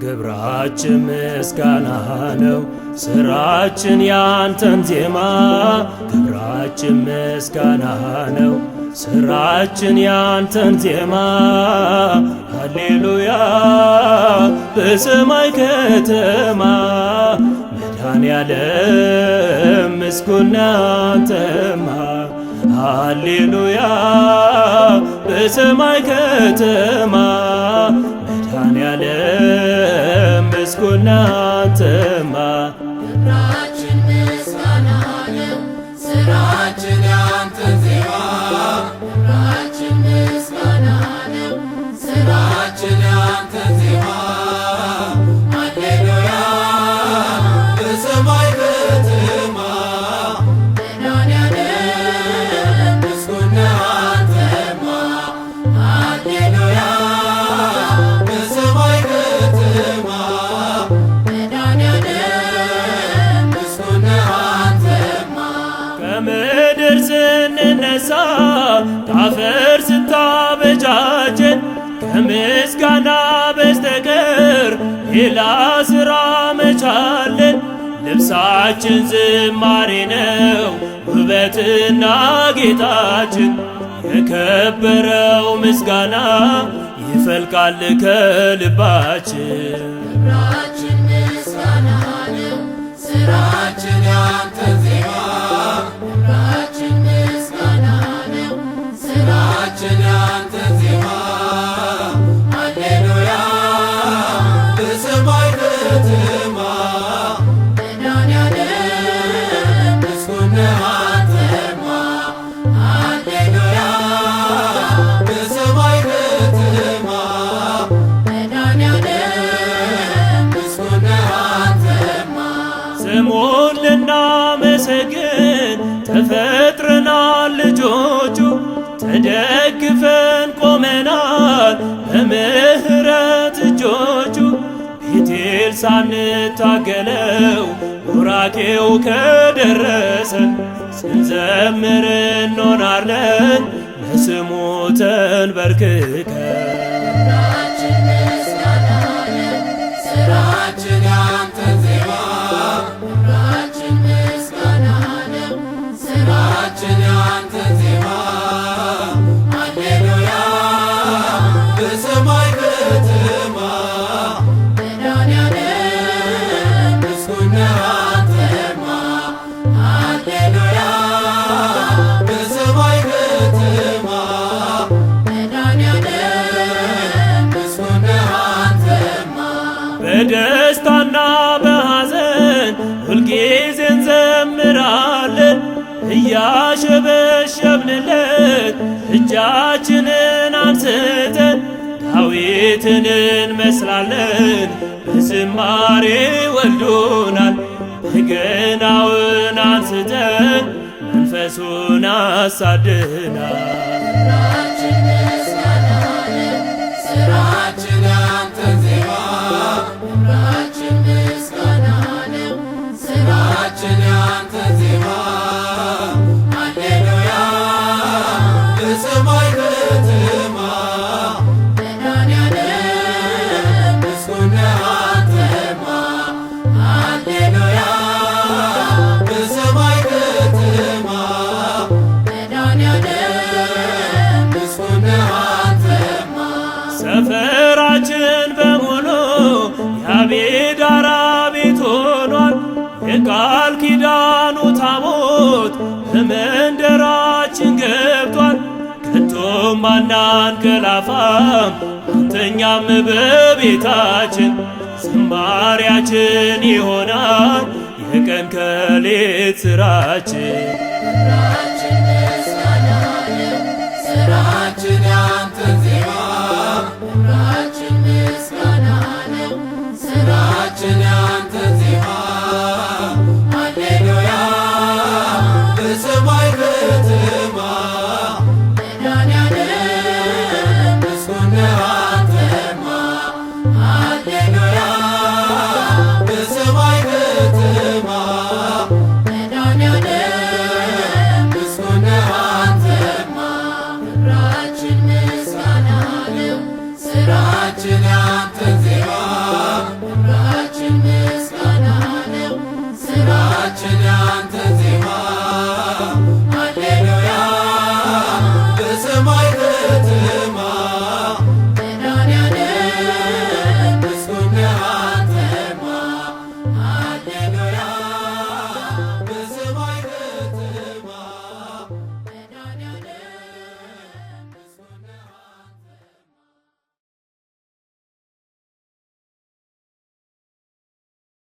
ግብራችን ምስጋና ነው ስራችን ያንተን ዜማ። ግብራችን ምስጋና ነው ስራችን ያንተን ዜማ። ሃሌሉያ በሰማይ ከተማ መድኃኔዓለም ምስጉን አንተማ። ሃሌሉያ በሰማይ ከተማ መድኃኔዓለም ምስጉን አንተማ። ግብራችን ምስጋና ነው ስራችን ያንተን ዜማ። ግብራችን ምስጋና ነው ስራችን ያንተን ዜማ። ሃሌሉያ በሰማይ ከተማ መድኃኔዓለም ምስጉን አንተማ። ሃሌሉያ በሰማይ ከተማ መድኃኔዓለም ምስጉን አንተማ። ከምድር ስንነሳ ከአፈር ስታበጃጀን ከምስጋና በስተቀር ሌላ ሥራ መቻለን። ልብሳችን ዝማሬ ነው ውበትና ጌጣችን። የከበረው ምስጋና ይፈልቃል ከልባችን። ግብራችን ምስጋና ነው ስራችን ያንተን ዜማ። ግብራችን ምስጋና ነው ስራችን ያንተን ዜማ። ሃሌሉያ በሰማይ ከተማ መድኃኔዓለም ምስጉን አንተማ። ሃሌሉያ በሰማይ ከተማ መድኃኔዓለም ምስጉን አንተማ። ስሙን ልናመሰግን ተፈጥረናል ልጆቹ። ተደግፈን ቆመናል በምሕረት እጆቹ። ቤቴል ሳንታገለው ቡራኬው ከደረሰን ስንዘምር እንሆናለን ለስሙ ተንበርክከን። ግብራችን ምስጋና ነው ስራችን ያንተን ዜማ። ግብራችን ምስጋና ነው ስራችን ያንተን ዜማ። ሃሌሉያ በሰማይ ከተማ መድኃኔዓለም ምስጉን አንተማ። ሃሌሉያ በሰማይ ከተማ መድኃኔዓለም ምስጉን አንተማ። በደስታና በሐዘን ሁልጊዜ እንዘምራለን እያሸበሸብንለት እጃችንን አንስተን ዳዊትን እንመስላለን በዝማሬ ወልዶናል። በገናውን አንስተን መንፈሱን አሳድናል። ግብራችን ምስጋና ነው ስራችን ያንተን ዜማ። ግብራችን ምስጋና ነው ስራችን ያንተን ዜማ። ሃሌሉያ በሰማይ ከተማ መድኃኔዓለም ምስጉን አንተማ። ሃሌሉያ በሰማይ ከተማ መድኃኔዓለም ምስጉን አንተማ። ሰፈራችን በሙሉ የአቤዳራ ቤት ሆኗል። የቃል ኪዳኑ ታቦት በመንደራችን ገብቷል። ከቶም አናንቀላፋም አንተኛም በቤታችን። ዝማሪያችን ይሆናል የቀን ከሌት ሥራችን። ግብራችን ምስጋና ነው ስራችን ያንተን ዜማ።